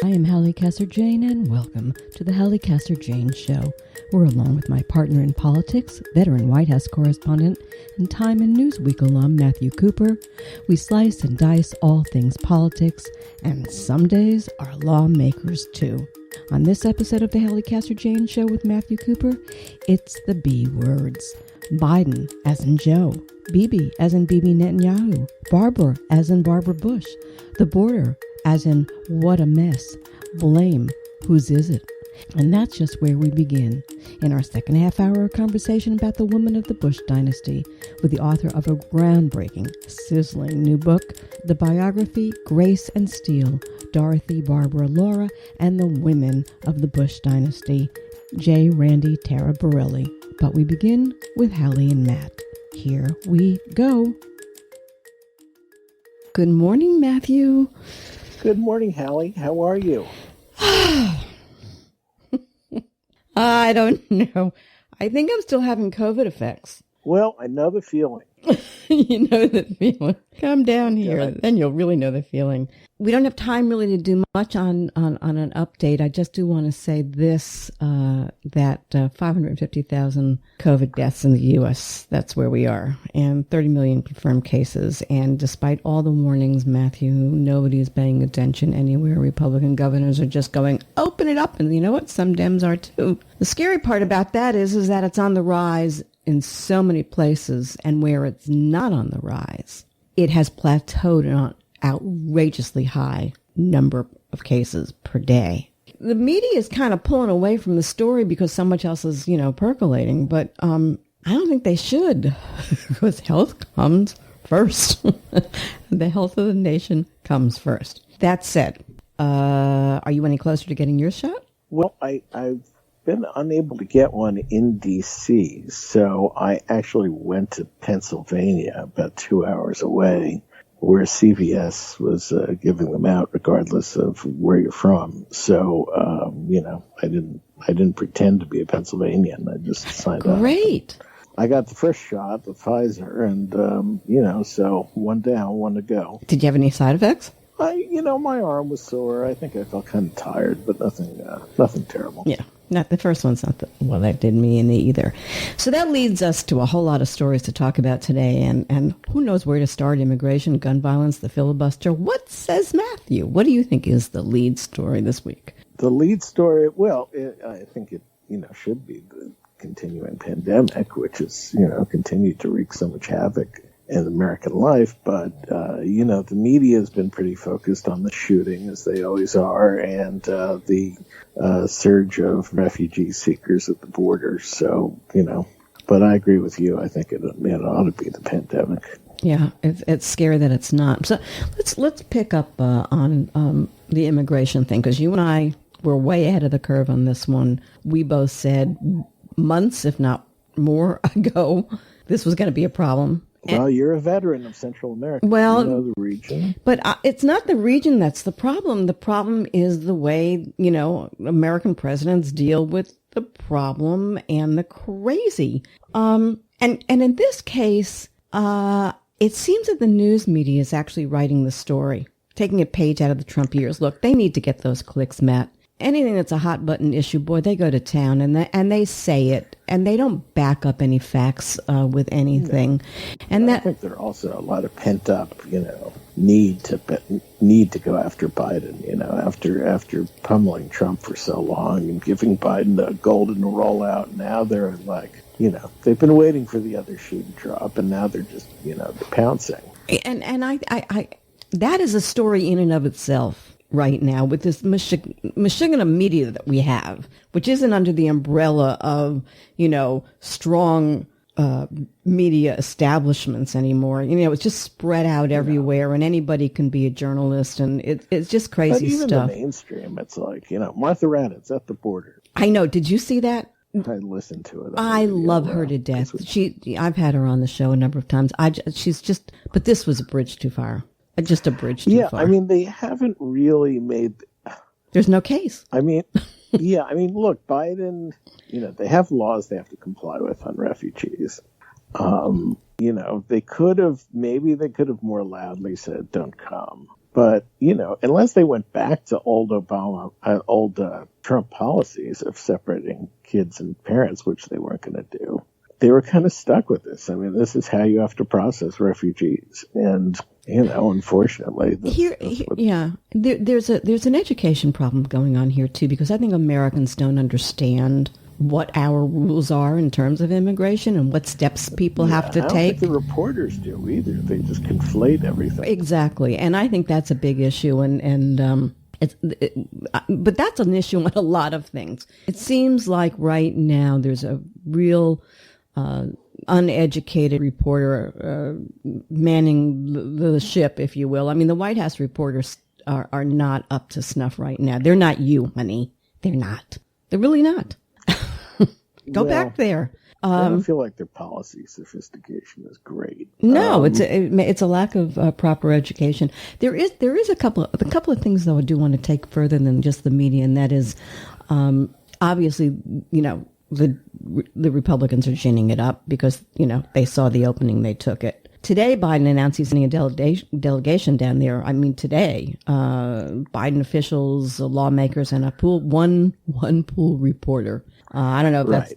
I am Halli Casser-Jayne, and welcome to the Halli Casser-Jayne Show, where along with my partner in politics, veteran White House correspondent, and Time and Newsweek alum Matthew Cooper, we slice and dice all things politics, and some days are lawmakers too. On this episode of the Halli Casser-Jayne Show with Matthew Cooper, it's the B words. Biden as in Joe, Bibi as in Bibi Netanyahu, Barbara as in Barbara Bush, the border as in what a mess, blame, whose is it? And that's just where we begin in our second half hour conversation about the woman of the Bush dynasty with the author of a groundbreaking, sizzling new book, the biography Grace and Steel, Dorothy, Barbara, Laura, and the Women of the Bush Dynasty, J. Randy Taraborrelli. But we begin with Halli and Matt. Here we go. Good morning, Matthew. Good morning, Halli. How are you? I don't know. I think I'm still having COVID effects. Well, I know the feeling. You know the feeling. Come down here, then you'll really know the feeling. We don't have time really to do much on an update. I just do want to say this, that 550,000 COVID deaths in the U.S., that's where we are, and 30 million confirmed cases. And despite all the warnings, Matthew, nobody is paying attention anywhere. Republican governors are just going, open it up. And you know what? Some Dems are too. The scary part about that is that it's on the rise in so many places, and where it's not on the rise, it has plateaued at an outrageously high number of cases per day. The media is kind of pulling away from the story because so much else is, percolating, but I don't think they should, because health comes first. The health of the nation comes first. That said, are you any closer to getting your shot? Well, I've been unable to get one in D.C., so I actually went to Pennsylvania, about 2 hours away, where CVS was giving them out regardless of where you're from. So, I didn't pretend to be a Pennsylvanian. I just signed up. Great. I got the first shot, the Pfizer, and, so one down, one to go. Did you have any side effects? My arm was sore. I think I felt kind of tired, but nothing terrible. Yeah. Not the first one's not that didn't mean either. So that leads us to a whole lot of stories to talk about today, and who knows where to start? Immigration, gun violence, the filibuster. What says Matthew? What do you think is the lead story this week? The lead story, I think it should be the continuing pandemic, which has continued to wreak so much havoc in American life, but the media has been pretty focused on the shooting, as they always are, and the surge of refugee seekers at the border. So, but I agree with you. I think it ought to be the pandemic. Yeah, it's scary that it's not. So let's pick up on the immigration thing, because you and I were way ahead of the curve on this one. We both said months, if not more ago, this was going to be a problem. Well, you're a veteran of Central America. Well, you know the region. But it's not the region that's the problem. The problem is the way, American presidents deal with the problem and the crazy. And in this case, it seems that the news media is actually writing the story, taking a page out of the Trump years. Look, they need to get those clicks, Matt. Anything that's a hot button issue, boy, they go to town and they say it, and they don't back up any facts with anything. No. And I think there are also a lot of pent up, need to go after Biden. After pummeling Trump for so long and giving Biden the golden rollout, now they're like, they've been waiting for the other shoe to drop, and now they're just, they're pouncing. And I that is a story in and of itself. Right now, with this Michigan media that we have, which isn't under the umbrella of, strong media establishments anymore. It's just spread out everywhere, and anybody can be a journalist, and it's just crazy but even stuff. The mainstream, it's like, Martha Raddatz at the border. I know. Did you see that? I listened to it. I love her to death. I've had her on the show a number of times. But this was a bridge too far. Just a bridge too far. Yeah, I mean, they haven't really made... There's no case. I mean, look, Biden, they have laws they have to comply with on refugees. They could have more loudly said, don't come. But, unless they went back to old Trump policies of separating kids and parents, which they weren't going to do, they were kind of stuck with this. I mean, this is how you have to process refugees. And, unfortunately, there's an education problem going on here, too, because I think Americans don't understand what our rules are in terms of immigration and what steps people have to take. I don't think the reporters do either. They just conflate everything. Exactly. And I think that's a big issue. But that's an issue on a lot of things. It seems like right now there's a real uneducated reporter manning the ship, if you will. I mean, the White House reporters are not up to snuff right now. They're not you, honey. They're not. They're really not. Go back there. I don't feel like their policy sophistication is great. No, it's a lack of proper education. There is a couple of things though I do want to take further than just the media, and that is obviously the Republicans are ginning it up because they saw the opening, they took it. Today, Biden announced he's sending a delegation down there. I mean, today, Biden officials, lawmakers, and one pool reporter. I don't know if that's,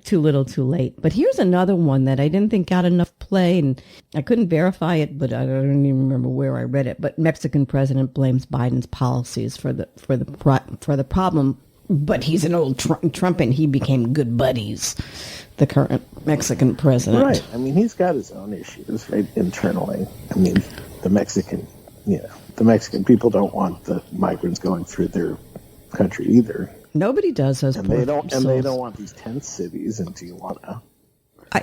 too little, too late. But here's another one that I didn't think got enough play, and I couldn't verify it, but I don't even remember where I read it. But Mexican president blames Biden's policies for the problem. But he's an old Trump, and he became good buddies, the current Mexican president. Right. I mean, he's got his own issues, right, internally. I mean, the Mexican people don't want the migrants going through their country either. Nobody does those. And they don't want these tent cities in Tijuana.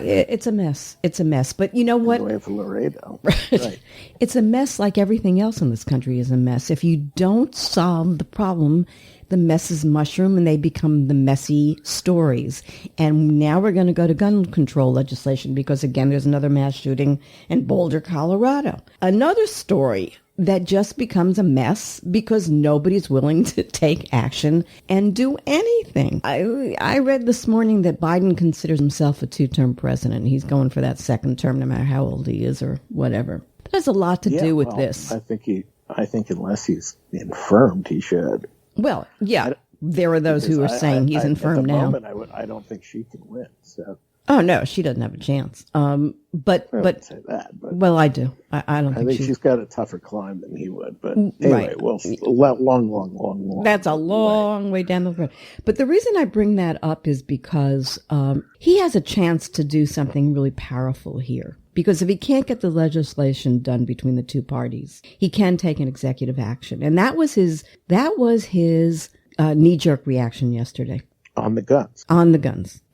It's a mess. It's a mess. But you know what? Way of Laredo. Right. It's a mess like everything else in this country is a mess. If you don't solve the problem, the messes mushroom and they become the messy stories. And now we're going to go to gun control legislation because, again, there's another mass shooting in Boulder, Colorado. Another story that just becomes a mess because nobody's willing to take action and do anything. I read this morning that Biden considers himself a two-term president. He's going for that second term, no matter how old he is or whatever. That has a lot to do with this. I think unless he's infirmed, he should. Well, yeah, there are those who are saying he's infirmed now. At the moment, I don't think she can win. So. Oh no, she doesn't have a chance. But say that. But well, I do. I don't think she's got a tougher climb than he would. But anyway, right. Well, long. That's a long way down the road. But the reason I bring that up is because he has a chance to do something really powerful here. Because if he can't get the legislation done between the two parties, he can take an executive action, and that was his knee-jerk reaction yesterday. On the guns.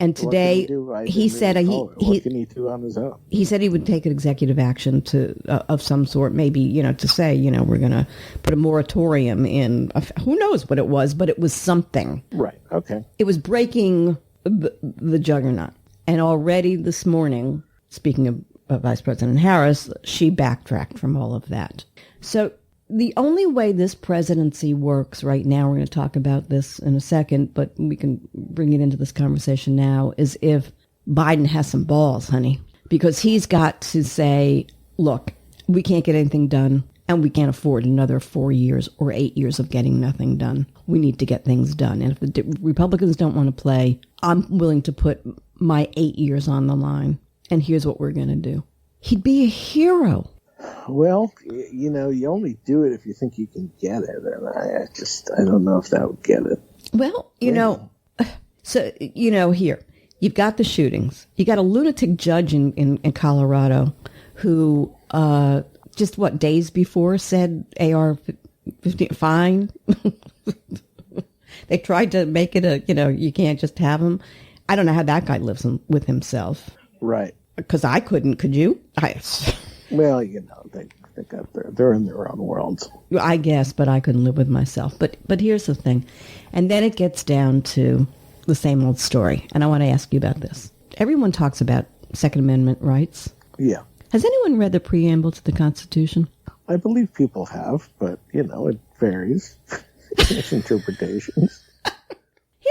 And today he said what can he do on his own? He said he would take an executive action of some sort, maybe, to say, we're going to put a moratorium in. Who knows what it was, but it was something. Right. Okay. It was breaking the juggernaut. And already this morning, speaking of Vice President Harris, she backtracked from all of that. So the only way this presidency works right now, we're going to talk about this in a second, but we can bring it into this conversation now, is if Biden has some balls, honey. Because he's got to say, look, we can't get anything done, and we can't afford another 4 years or 8 years of getting nothing done. We need to get things done. And if the Republicans don't want to play, I'm willing to put my 8 years on the line. And here's what we're going to do. He'd be a hero. Well, you only do it if you think you can get it. And I don't know if that would get it. Well, here, you've got the shootings. You got a lunatic judge in Colorado who just, days before said AR-15, fine. They tried to make it you can't just have them. I don't know how that guy lives with himself. Right. Because I couldn't. Could you? Well, they're in their own worlds. I guess, but I couldn't live with myself. But here's the thing. And then it gets down to the same old story. And I want to ask you about this. Everyone talks about Second Amendment rights. Yeah. Has anyone read the preamble to the Constitution? I believe people have, but, it varies. It's interpretations.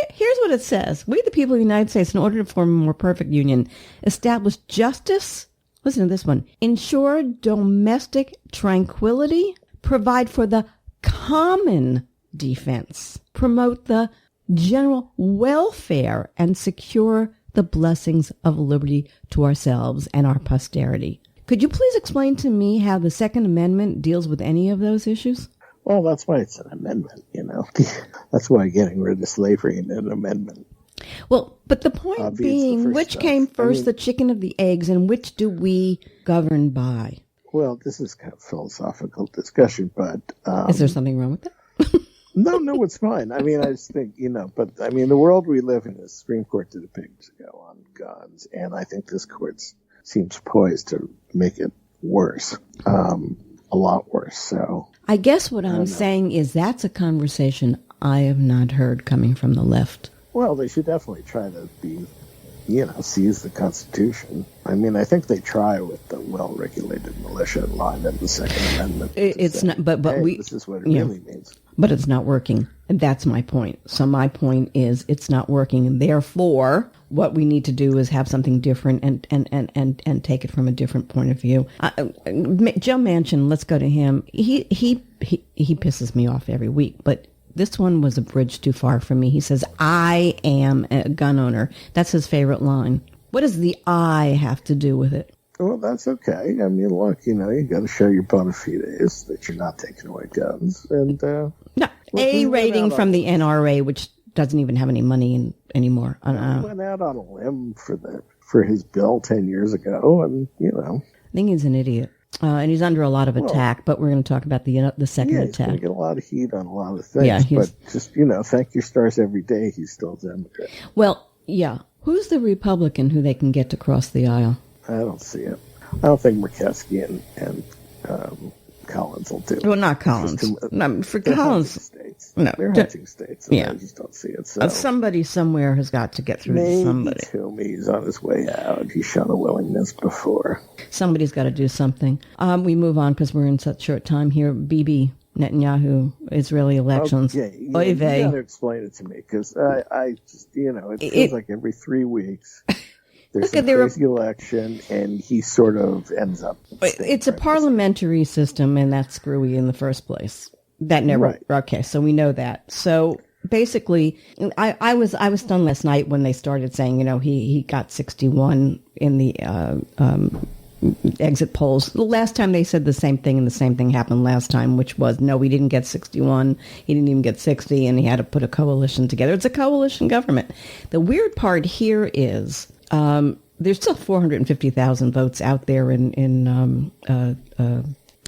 Here's what it says. We, the people of the United States, in order to form a more perfect union, establish justice, listen to this one, ensure domestic tranquility, provide for the common defense, promote the general welfare, and secure the blessings of liberty to ourselves and our posterity. Could you please explain to me how the Second Amendment deals with any of those issues? Well, that's why it's an amendment, That's why getting rid of slavery is an amendment. Well, but the point being, which came first, the chicken or the eggs, and which do we govern by? Well, this is kind of philosophical discussion, but... is there something wrong with that? No, it's fine. I just think, the world we live in, the Supreme Court did a picture ago on guns, and I think this court seems poised to make it worse, a lot worse, so... I guess what I'm saying is that's a conversation I have not heard coming from the left. Well, they should definitely try to seize the Constitution. I think they try with the well-regulated militia line in the Second Amendment. It's not, but hey, this is what it really means. But it's not working. And that's my point. So my point is it's not working. And therefore, what we need to do is have something different and take it from a different point of view. Joe Manchin, let's go to him. He pisses me off every week, but this one was a bridge too far for me. He says, I am a gun owner. That's his favorite line. What does the I have to do with it? Well, that's okay. Look, you got to show your bona fides that you're not taking away guns. And no, A rating from the NRA, which doesn't even have any money anymore. He went out on a limb for his bill 10 years ago, and I think he's an idiot. And he's under a lot of attack, but we're going to talk about the second attack. He's going to get a lot of heat on a lot of things, but just, thank your stars every day, he's still a Democrat. Well, yeah. Who's the Republican who they can get to cross the aisle? I don't see it. I don't think Murkowski and Collins will do it. Well, not Collins. For Collins. They're hunting states, and I just don't see it. So. Somebody somewhere has got to get through to somebody. He's on his way out. He's shown a willingness before. Somebody's got to do something. We move on because we're in such short time here. Bibi Netanyahu, Israeli elections. You got to explain it to me because I just, it feels like every 3 weeks there's a crazy election and he sort of ends up. It's a parliamentary system, and that's screwy in the first place. That never. Right. Okay, so we know that. So basically, I was stunned last night when they started saying, he got 61 in the exit polls. The last time they said the same thing, and the same thing happened last time, which was, no, we didn't get 61. He didn't even get 60, and he had to put a coalition together. It's a coalition government. The weird part here is there's still 450,000 votes out there in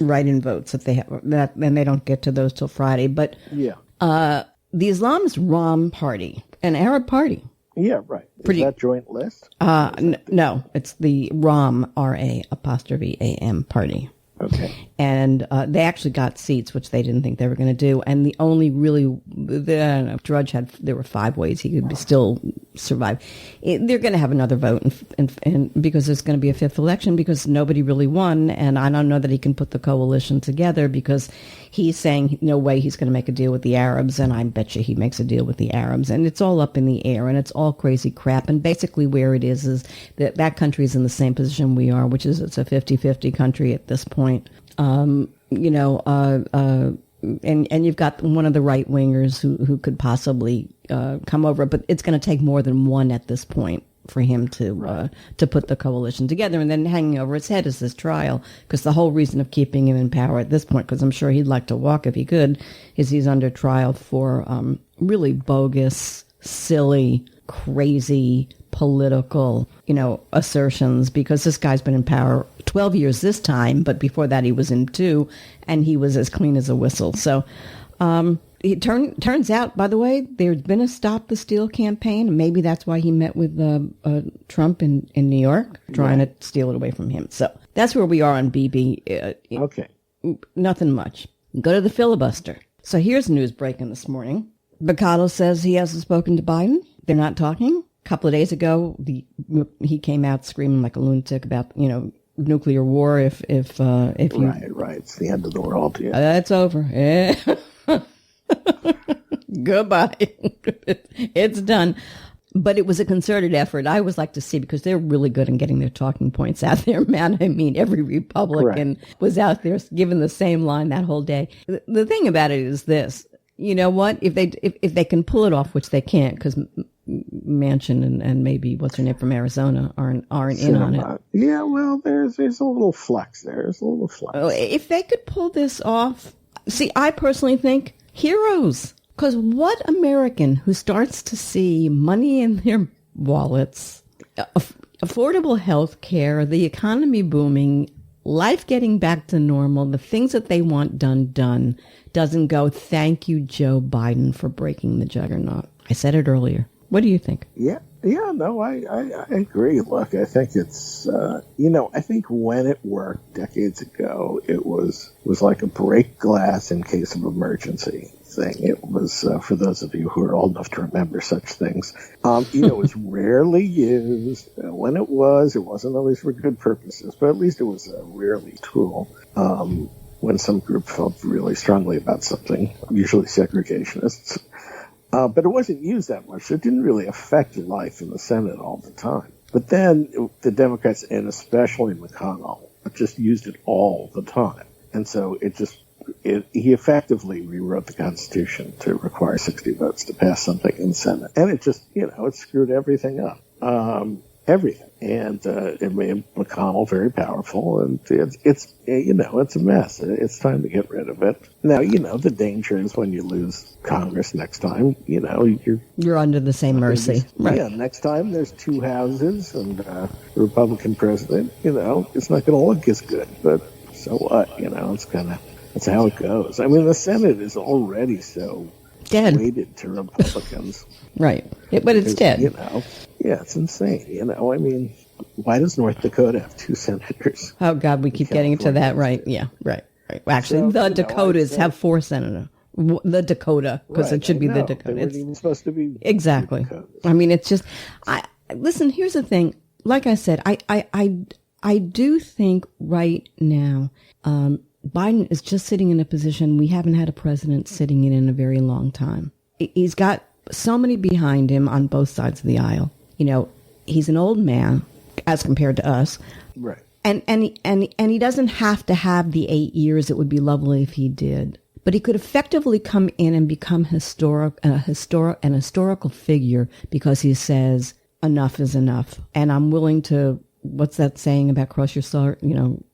write-in votes that they have, and they don't get to those till Friday. But the Islam's Ram party, an Arab party. Yeah, right. Is that joint list? No, it's the Ram, R-A''A''M party. Okay. And they actually got seats, which they didn't think they were going to do. And the only Drudge there were 5 ways he could still survive. They're going to have another vote, and because there's going to be a 5th election, because nobody really won. And I don't know that he can put the coalition together because he's saying no way he's going to make a deal with the Arabs. And I bet you he makes a deal with the Arabs. And it's all up in the air, and it's all crazy crap. And basically where it is that country is in the same position we are, which is it's a 50-50 country at this point. And you've got one of the right wingers who could possibly come over, but it's going to take more than one at this point for him to put the coalition together. And then hanging over his head is this trial, because the whole reason of keeping him in power at this point, because I'm sure he'd like to walk if he could, is he's under trial for really bogus, silly, crazy political, assertions, because this guy's been in power 12 years this time, but before that he was in 2, and he was as clean as a whistle. So it turns out, by the way, there's been a Stop the Steal campaign. Maybe that's why he met with Trump in New York, trying to steal it away from him. So that's where we are on BB. Okay. Nothing much. Go to the filibuster. So here's news breaking this morning. Bacalo says he hasn't spoken to Biden. They're not talking. A couple of days ago, he came out screaming like a lunatic about, nuclear war if Right. It's the end of the world. Yeah. It's over. Goodbye. It's done. But it was a concerted effort. I always like to see, because they're really good in getting their talking points out there, man. I mean, every Republican was out there giving the same line that whole day. The thing about it is this. You know what? If they can pull it off, which they can't, because Manchin and maybe what's her name from Arizona aren't in on it. Yeah, well, there's a little flex there. There's a little flex. If they could pull this off, see, I personally think heroes. Because what American who starts to see money in their wallets, affordable health care, the economy booming, life getting back to normal, the things that they want done, doesn't go, thank you, Joe Biden, for breaking the juggernaut? I said it earlier. What do you think? Yeah, no, I agree. Look, I think it's, I think when it worked decades ago, it was like a break glass in case of emergency thing. It was, for those of you who are old enough to remember such things, it was rarely used. When it wasn't always for good purposes, but at least it was a rarely tool. When some group felt really strongly about something, usually segregationists. But it wasn't used that much. So it didn't really affect life in the Senate all the time. But then the Democrats, and especially McConnell, just used it all the time. And so he effectively rewrote the Constitution to require 60 votes to pass something in the Senate. And it just, it screwed everything up. Everything. And it made McConnell very powerful, and it's a mess. It's time to get rid of it. Now, the danger is when you lose Congress next time, you're under the same mercy. Right. Yeah, next time there's two houses and a Republican president, it's not going to look as good. But so what? That's how it goes. I mean, the Senate is already so dead, weighted to Republicans. Right. But it's dead. Yeah, it's insane. I mean, why does North Dakota have 2 senators? Oh, God, we keep getting to that. Right. Yeah, right. Actually, the Dakotas have 4 senators. The Dakota, because it should be the Dakota. They weren't even supposed to be. Exactly. I mean, it's just, listen, here's the thing. Like I said, I do think right now, Biden is just sitting in a position we haven't had a president sitting in a very long time. He's got so many behind him on both sides of the aisle. He's an old man as compared to us. Right. And he doesn't have to have the 8 years. It would be lovely if he did. But he could effectively come in and become an historical figure, because he says enough is enough. And I'm willing to, what's that saying about cross your sword,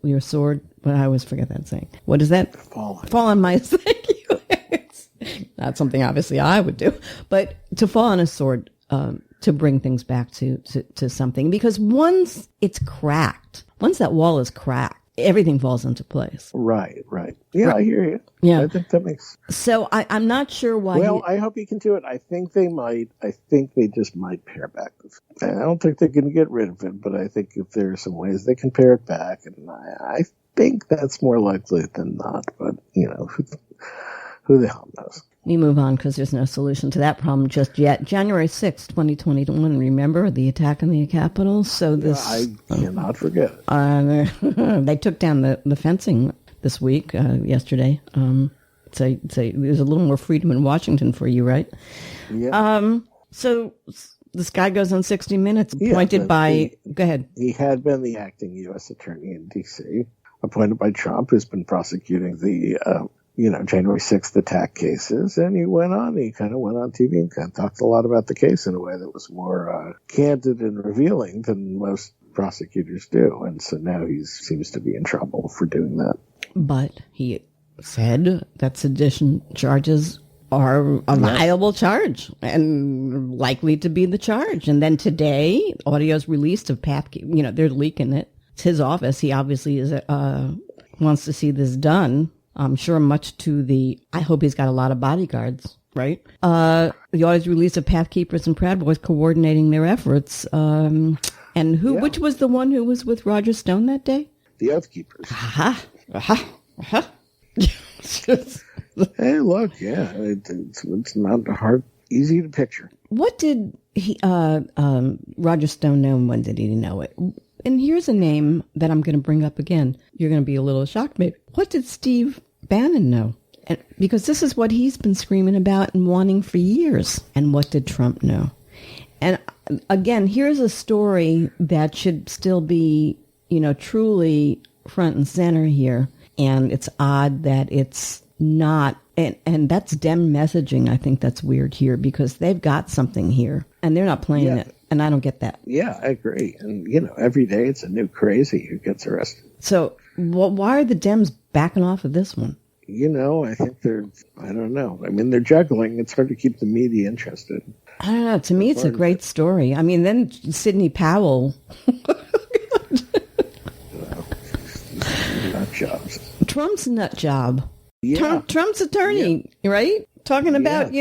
your sword? Well, I always forget that saying. What is that? Fall on my, thank you. It's not something obviously I would do, but to fall on a sword, to bring things back to something, because once it's cracked, once that wall is cracked, everything falls into place. Right. Yeah, I hear you. Yeah. I think that makes... So I'm not sure why... Well, I hope he can do it. I think they might. I think they just might pare back. I don't think they're going to get rid of it, but I think if there are some ways they can pare it back, and I think that's more likely than not. But, who the hell knows? We move on, because there's no solution to that problem just yet. January 6th, 2021, remember the attack on the Capitol? So this... I cannot forget it. They took down the fencing this week, yesterday. So there's a little more freedom in Washington for you, right? Yeah. So this guy goes on 60 Minutes, appointed by... Go ahead. He had been the acting U.S. attorney in D.C., appointed by Trump, who's been prosecuting the... January 6th attack cases. And he kind of went on TV and kind of talked a lot about the case in a way that was more candid and revealing than most prosecutors do. And so now he seems to be in trouble for doing that. But he said that sedition charges are a viable charge and likely to be the charge. And then today, audio's released of they're leaking it. It's his office. He obviously is wants to see this done. I'm sure much to I hope he's got a lot of bodyguards, right? The audio's release of Path Keepers and Proud Boys coordinating their efforts. Which was the one who was with Roger Stone that day? The Oath Keepers. Hey, look, it's not easy to picture. What did Roger Stone know, and when did he know it? And here's a name that I'm going to bring up again. You're going to be a little shocked, maybe. What did Steve Bannon know? Because this is what he's been screaming about and wanting for years. And what did Trump know? And again, here's a story that should still be, truly front and center here. And it's odd that it's not. And that's Dem messaging. I think that's weird here because they've got something here and they're not playing it. And I don't get that. Yeah, I agree. And, every day it's a new crazy who gets arrested. So why are the Dems backing off of this one? I think I don't know. I mean, they're juggling. It's hard to keep the media interested. I don't know. To me, it's a great story. I mean, then Sidney Powell. Nut jobs. Trump's nut job. Yeah. Trump's attorney, right? Talking about,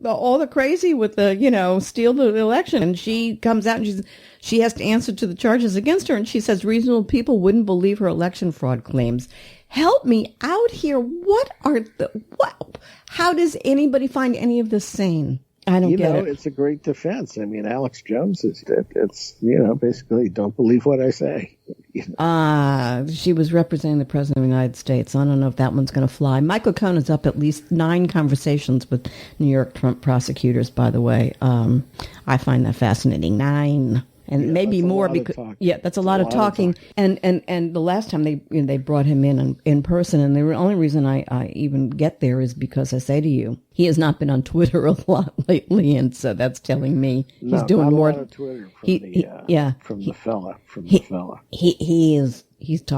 all the crazy with the, steal the election. And she comes out and she has to answer to the charges against her. And she says reasonable people wouldn't believe her election fraud claims. Help me out here. How does anybody find any of this sane? I don't get it. It's a great defense. I mean, Alex Jones is it. It's, basically don't believe what I say. She was representing the President of the United States. I don't know if that one's going to fly. Michael Cohen is up at least 9 conversations with New York Trump prosecutors, by the way. I find that fascinating. 9. And maybe more because that's a lot of talking. And the last time they brought him in person, and the only reason I even get there is because I say to you, he has not been on Twitter a lot lately, and so that's telling me he's doing more. Not a lot of Twitter from the fella. He's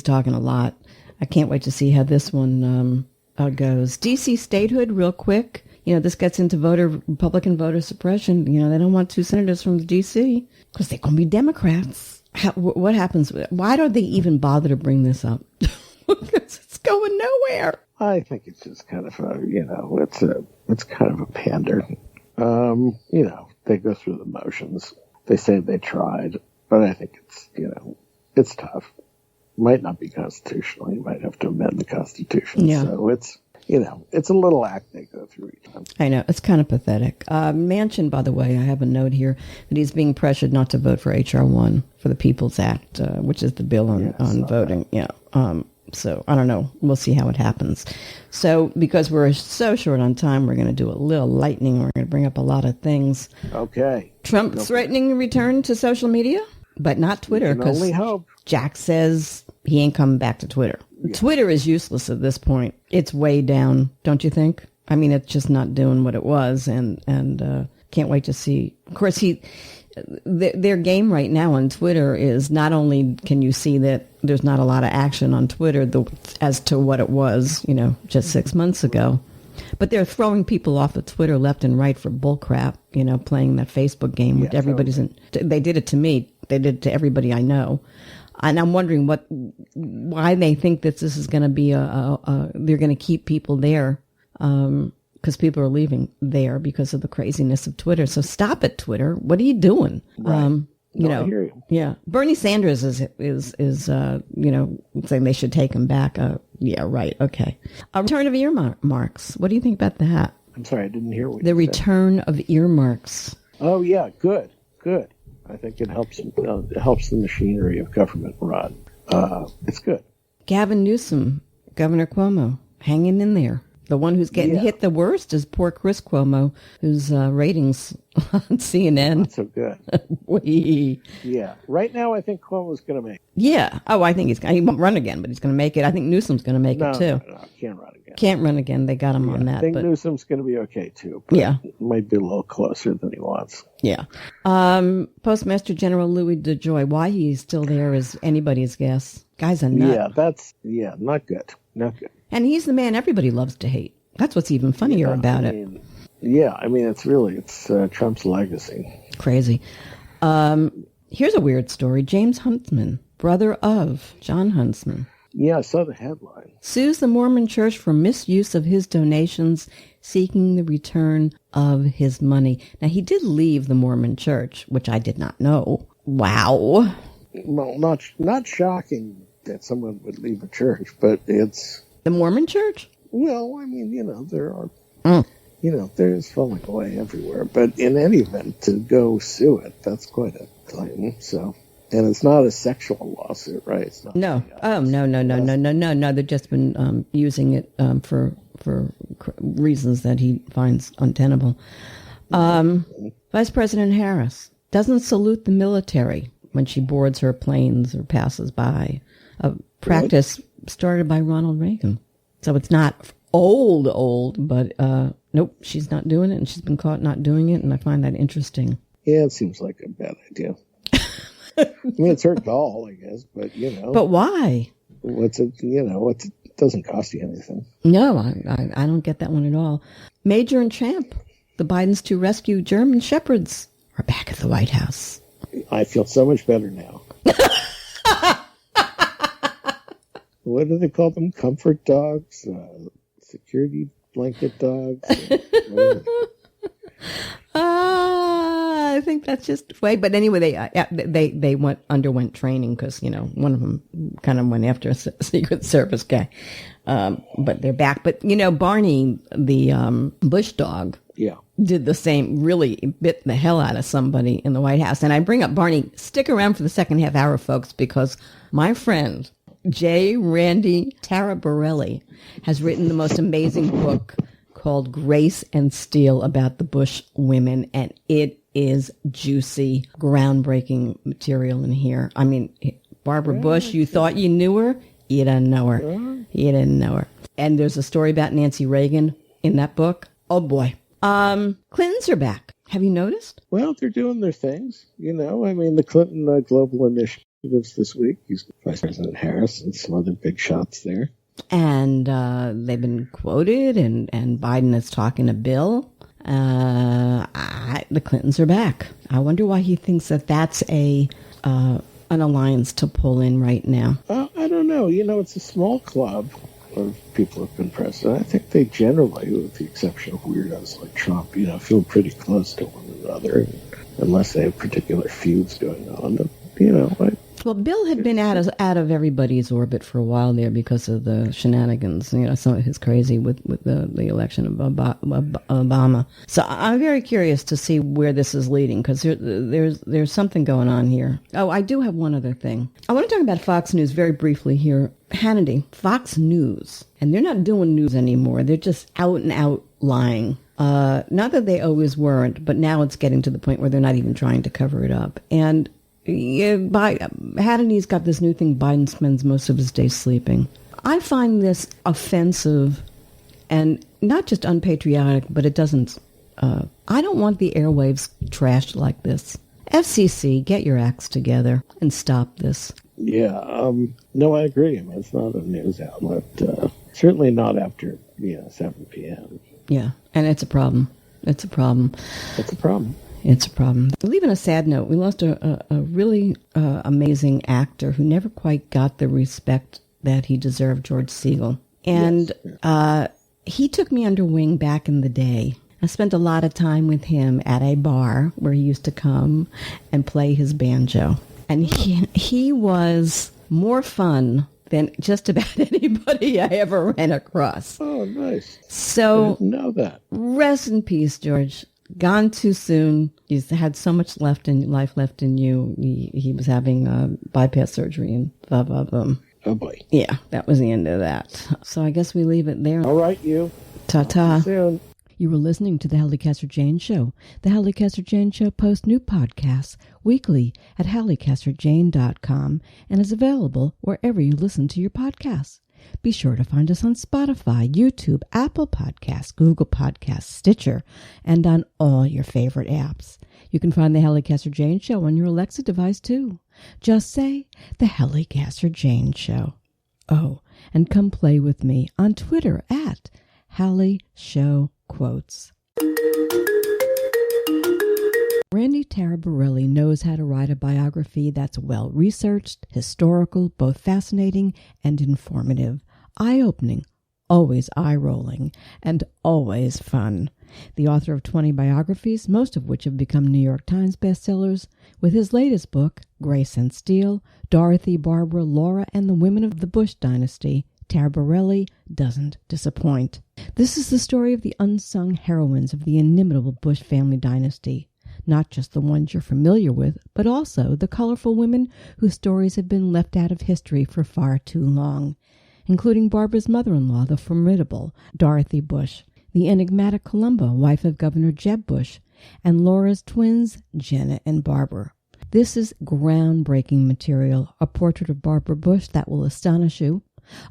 talking a lot. I can't wait to see how this one goes. DC statehood, real quick. This gets into Republican voter suppression. They don't want 2 senators from the D.C. because they're going to be Democrats. What happens? Why don't they even bother to bring this up? Because it's going nowhere. I think it's just kind of it's kind of a pander. They go through the motions. They say they tried, but I think it's tough. Might not be constitutional. You might have to amend the Constitution. Yeah. So it's a little act they go through each time. I know. It's kind of pathetic. Manchin, by the way, I have a note here that he's being pressured not to vote for H.R. 1 for the People's Act, which is the bill on voting. Yeah. So I don't know. We'll see how it happens. So because we're so short on time, we're going to do a little lightning. We're going to bring up a lot of things. Okay. Trump threatening a return to social media, but not Twitter. Can only hope. Jack says he ain't coming back to Twitter. Yeah. Twitter is useless at this point. It's way down, don't you think? I mean, it's just not doing what it was, and can't wait to see. Of course, their game right now on Twitter is not only can you see that there's not a lot of action on Twitter as to what it was, just 6 months ago, but they're throwing people off of Twitter left and right for bullcrap, playing that Facebook game with everybody's in. They did it to me. They did it to everybody I know. And I'm wondering why they think that this is going to be they're going to keep people there, because people are leaving there because of the craziness of Twitter. So stop it, Twitter. What are you doing? Right. I hear you. Yeah. Bernie Sanders is saying they should take him back. Yeah, right. Okay. A return of earmarks. What do you think about that? I'm sorry, I didn't hear what the you return said. of earmarks. Oh yeah, good. I think it helps the machinery of government run. It's good. Gavin Newsom, Governor Cuomo, hanging in there. The one who's getting hit the worst is poor Chris Cuomo, whose ratings on CNN. Not so good. Yeah. Right now, I think Cuomo's going to make it. Yeah. Oh, I think he won't run again, but he's going to make it. I think Newsom's going to make it, too. No, can't run again. Can't run again. They got him on that. I think Newsom's going to be okay, too. But it might be a little closer than he wants. Yeah. Postmaster General Louis DeJoy, why he's still there is anybody's guess. Guy's a nut. Yeah, not good. Not good. And he's the man everybody loves to hate. That's what's even funnier about it. It's Trump's legacy. Crazy. Here's a weird story. James Huntsman, brother of John Huntsman. Yeah, I saw the headline. Sues the Mormon Church for misuse of his donations, seeking the return of his money. Now, he did leave the Mormon Church, which I did not know. Wow. Well, not shocking that someone would leave a church, but it's... The Mormon Church? Well, I mean, there are, there's falling away everywhere. But in any event, to go sue it, that's quite a claim. So, and it's not a sexual lawsuit, right? It's not no. No. They've just been using it for reasons that he finds untenable. But Vice President Harris doesn't salute the military when she boards her planes or passes by. A practice started by Ronald Reagan. So it's not old, but nope, she's not doing it, and she's been caught not doing it, and I find that interesting. Yeah, it seems like a bad idea. I mean, it's her call, I guess, but, But why? It doesn't cost you anything. No, I don't get that one at all. Major and Champ, the Bidens to rescue German shepherds, are back at the White House. I feel so much better now. What do they call them? Comfort dogs? Security blanket dogs? I think that's just the way. But anyway, they underwent training because, one of them kind of went after a Secret Service guy. But they're back. But, Barney, the Bush dog, did the same, really bit the hell out of somebody in the White House. And I bring up Barney. Stick around for the second half hour, folks, because my friend, J. Randy Taraborrelli, has written the most amazing book called Grace and Steel about the Bush women, and it is juicy, groundbreaking material in here. I mean, Barbara Bush, you thought you knew her? You didn't know her. You didn't know her. And there's a story about Nancy Reagan in that book. Oh, boy. Clintons are back. Have you noticed? Well, they're doing their things. The Clinton Global Initiatives this week. He's Vice President Harris and some other big shots there. And they've been quoted, and Biden is talking to Bill. The Clintons are back. I wonder why he thinks that that's an alliance to pull in right now. I don't know. It's a small club of people who've been president. I think they generally, with the exception of weirdos like Trump, feel pretty close to one another, unless they have particular feuds going on. Well, Bill had been out of everybody's orbit for a while there because of the shenanigans, some of his crazy with the election of Obama. So I'm very curious to see where this is leading, because there's something going on here. Oh, I do have one other thing. I want to talk about Fox News very briefly here. Hannity, Fox News, and they're not doing news anymore. They're just out and out lying. Not that they always weren't, but now it's getting to the point where they're not even trying to cover it up. And Hannity's got this new thing: Biden spends most of his day sleeping. I find this offensive and not just unpatriotic, but it doesn't. I don't want the airwaves trashed like this. FCC, get your acts together and stop this. Yeah, no, I agree. It's not a news outlet. Certainly not after 7 p.m. Yeah, and it's a problem. It's a problem. It's a problem. It's a problem. Leaving a sad note, we lost a really amazing actor who never quite got the respect that he deserved, George Segal. And he took me under wing back in the day. I spent a lot of time with him at a bar where he used to come and play his banjo. And he was more fun than just about anybody I ever ran across. Oh, nice. So, I didn't know that. Rest in peace, George. Gone too soon. He's had so much life left in you. He was having bypass surgery and blah, blah, blah. Oh, boy. Yeah, that was the end of that. So I guess we leave it there. All right, you. Ta-ta. See you soon. You were listening to the Halli Casser-Jayne Show. The Halli Casser-Jayne Show posts new podcasts weekly at hallicasserjayne.com and is available wherever you listen to your podcasts. Be sure to find us on Spotify, YouTube, Apple Podcasts, Google Podcasts, Stitcher, and on all your favorite apps. You can find the Halli Casser-Jayne Show on your Alexa device, too. Just say, The Halli Casser-Jayne Show. Oh, and come play with me on Twitter at Halli Show Quotes. Randy Taraborrelli knows how to write a biography that's well-researched, historical, both fascinating and informative, eye-opening, always eye-rolling, and always fun. The author of 20 biographies, most of which have become New York Times bestsellers, with his latest book, Grace and Steel, Dorothy, Barbara, Laura, and the Women of the Bush Dynasty, Taraborrelli doesn't disappoint. This is the story of the unsung heroines of the inimitable Bush family dynasty. Not just the ones you're familiar with, but also the colorful women whose stories have been left out of history for far too long, including Barbara's mother-in-law, the formidable Dorothy Bush, the enigmatic Columba, wife of Governor Jeb Bush, and Laura's twins, Jenna and Barbara. This is groundbreaking material, a portrait of Barbara Bush that will astonish you,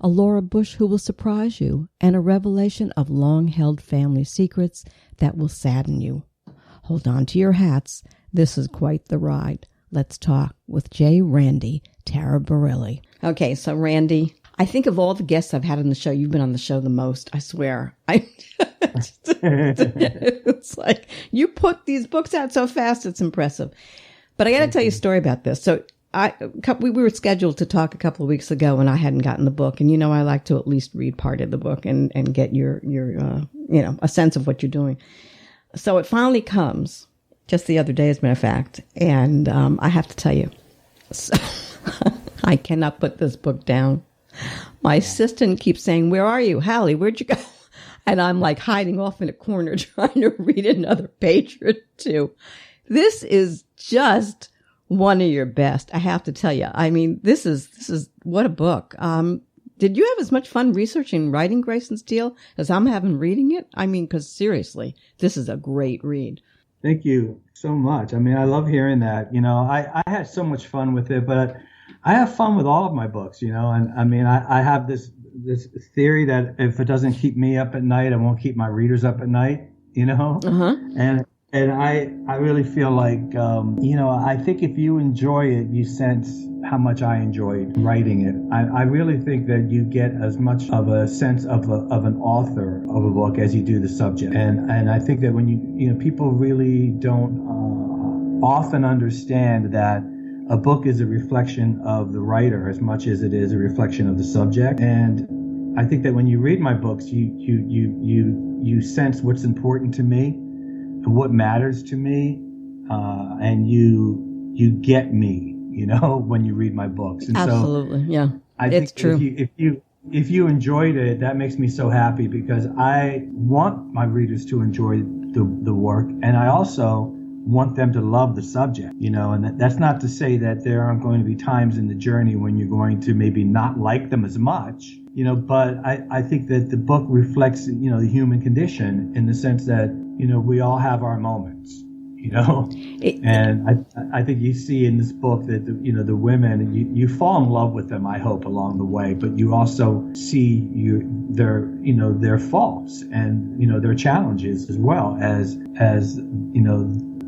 a Laura Bush who will surprise you, and a revelation of long-held family secrets that will sadden you. Hold on to your hats. This is quite the ride. Let's talk with J. Randy Taraborrelli. Okay, so Randy, I think of all the guests I've had on the show, you've been on the show the most, I swear. It's like, you put these books out so fast, it's impressive. But I got to tell you a story about this. So we were scheduled to talk a couple of weeks ago, and I hadn't gotten the book. And, I like to at least read part of the book and get your a sense of what you're doing. So it finally comes, just the other day, as a matter of fact. And I have to tell you, so I cannot put this book down. My assistant keeps saying, "Where are you? Hallie, where'd you go?" And I'm like hiding off in a corner trying to read another page or two. This is just one of your best, I have to tell you. I mean, this is what a book. Did you have as much fun researching and writing Grayson Steele as I'm having reading it? I mean, because seriously, this is a great read. Thank you so much. I mean, I love hearing that. I had so much fun with it, but I have fun with all of my books, and I mean, I have this theory that if it doesn't keep me up at night, it won't keep my readers up at night, And I really feel like, I think if you enjoy it, you sense how much I enjoyed writing it. I really think that you get as much of a sense of an author of a book as you do the subject. And I think that when people really don't often understand that a book is a reflection of the writer as much as it is a reflection of the subject. And I think that when you read my books, you sense what's important to me, what matters to me, and you get me, when you read my books. And absolutely, so yeah, it's true. If you enjoyed it, that makes me so happy, because I want my readers to enjoy the work, and I also want them to love the subject, and that's not to say that there aren't going to be times in the journey when you're going to maybe not like them as much, but I think that the book reflects, the human condition, in the sense that, we all have our moments, and I think you see in this book that, the women, you fall in love with them, I hope, along the way, but you also see their faults and, their challenges, as well as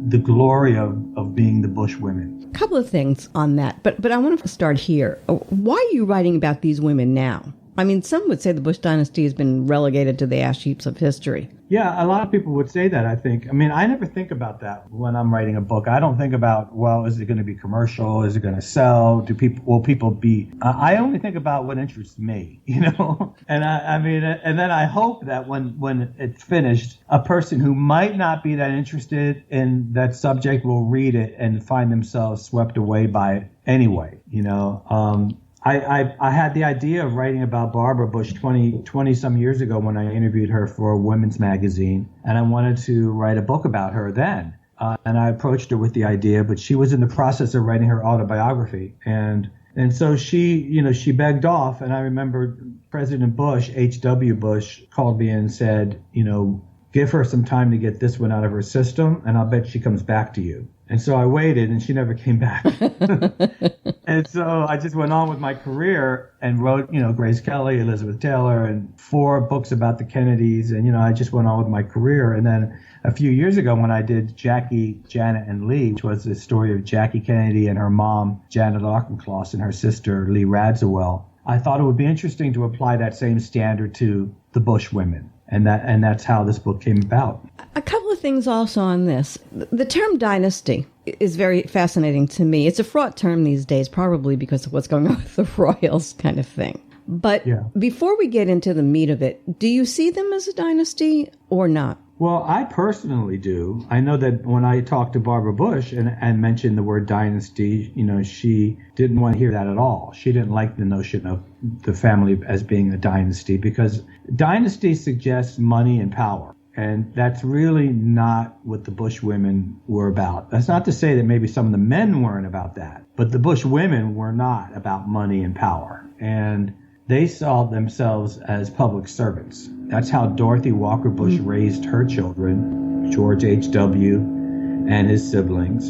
the glory of being the Bush women. A couple of things on that, but I want to start here. Why are you writing about these women now? I mean, some would say the Bush dynasty has been relegated to the ash heaps of history. Yeah, a lot of people would say that, I think. I mean, I never think about that when I'm writing a book. I don't think about, well, is it going to be commercial? Is it going to sell? Will people be... I only think about what interests me, And and then I hope that when it's finished, a person who might not be that interested in that subject will read it and find themselves swept away by it anyway, I had the idea of writing about Barbara Bush 20 some years ago when I interviewed her for a women's magazine, and I wanted to write a book about her then. And I approached her with the idea, but she was in the process of writing her autobiography. And so she begged off. And I remember President Bush, H.W. Bush, called me and said, give her some time to get this one out of her system, and I'll bet she comes back to you. And so I waited, and she never came back. And so I just went on with my career and wrote, Grace Kelly, Elizabeth Taylor, and 4 books about the Kennedys. And, I just went on with my career. And then a few years ago when I did Jackie, Janet, and Lee, which was the story of Jackie Kennedy and her mom, Janet Auchincloss, and her sister, Lee Radziwill, I thought it would be interesting to apply that same standard to the Bush women. And that's how this book came about. A couple of things also on this. The term dynasty is very fascinating to me. It's a fraught term these days, probably because of what's going on with the royals kind of thing. But Before we get into the meat of it, do you see them as a dynasty or not? Well, I personally do. I know that when I talked to Barbara Bush and mentioned the word dynasty, she didn't want to hear that at all. She didn't like the notion of the family as being a dynasty, because dynasty suggests money and power. And that's really not what the Bush women were about. That's not to say that maybe some of the men weren't about that, but the Bush women were not about money and power. And they saw themselves as public servants. That's how Dorothy Walker Bush raised her children. George H.W. and his siblings.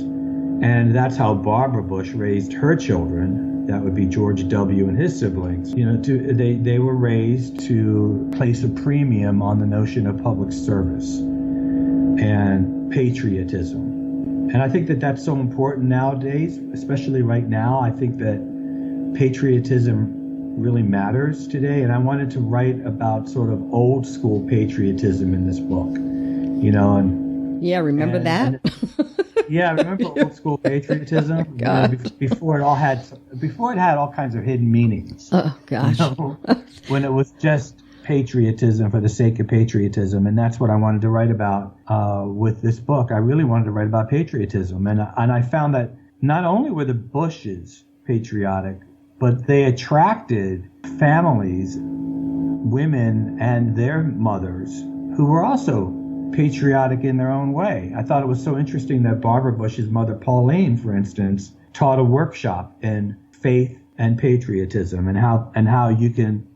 And that's how Barbara Bush raised her children. That would be George W. and his siblings. They were raised to place a premium on the notion of public service and patriotism. And I think that that's so important nowadays, especially right now. I think that patriotism really matters today. And I wanted to write about sort of old school patriotism in this book, Yeah, remember that? Yeah, I remember old school patriotism. Before it had all kinds of hidden meanings. Oh gosh. When it was just patriotism for the sake of patriotism, and that's what I wanted to write about with this book. I really wanted to write about patriotism, and I found that not only were the Bushes patriotic, but they attracted families, women, and their mothers who were also patriotic in their own way. I thought it was so interesting that Barbara Bush's mother, Pauline, for instance, taught a workshop in faith and patriotism, and how you can,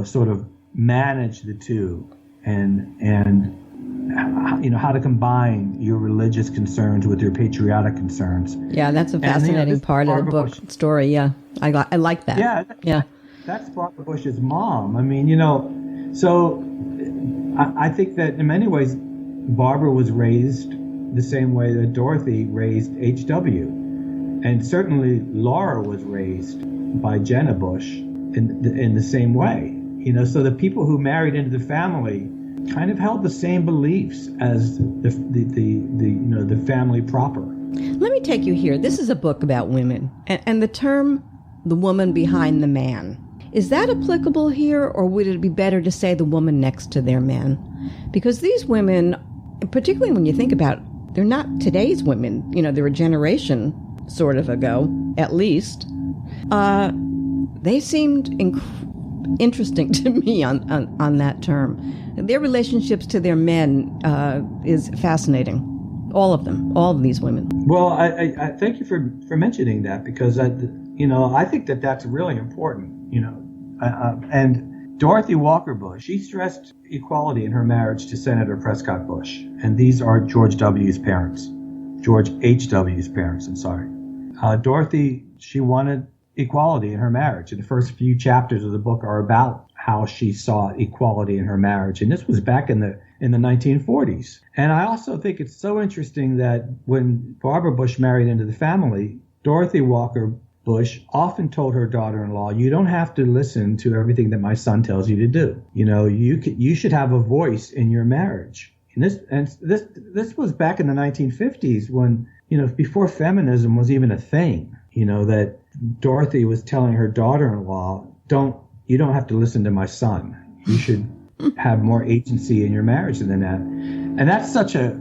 sort of manage the two, and how to combine your religious concerns with your patriotic concerns. Yeah, that's a fascinating part of the book story. Yeah, I like that. Yeah. That's Barbara Bush's mom. I mean, so I think that in many ways, Barbara was raised the same way that Dorothy raised H.W. And certainly Laura was raised by Jenna Bush in the same way. So the people who married into the family kind of held the same beliefs as the family proper. Let me take you here. This is a book about women, and the term "the woman behind the man." Is that applicable here, or would it be better to say the woman next to their man? Because these women, particularly when you think about it, they're not today's women. They're a generation sort of ago, at least. They seemed interesting to me on that term. Their relationships to their men is fascinating. All of them, all of these women. Well, I thank you for mentioning that, because I think that that's really important. And Dorothy Walker Bush, she stressed equality in her marriage to Senator Prescott Bush, and these are George H.W.'s parents. I'm sorry. Dorothy, she wanted equality in her marriage, and the first few chapters of the book are about how she saw equality in her marriage, and this was back in the 1940s. And I also think it's so interesting that when Barbara Bush married into the family, Dorothy Walker Bush often told her daughter-in-law, "You don't have to listen to everything that my son tells you to do. You should have a voice in your marriage." And this was back in the 1950s, when before feminism was even a thing. That Dorothy was telling her daughter-in-law, "You don't have to listen to my son. You should have more agency in your marriage than that." And that's such a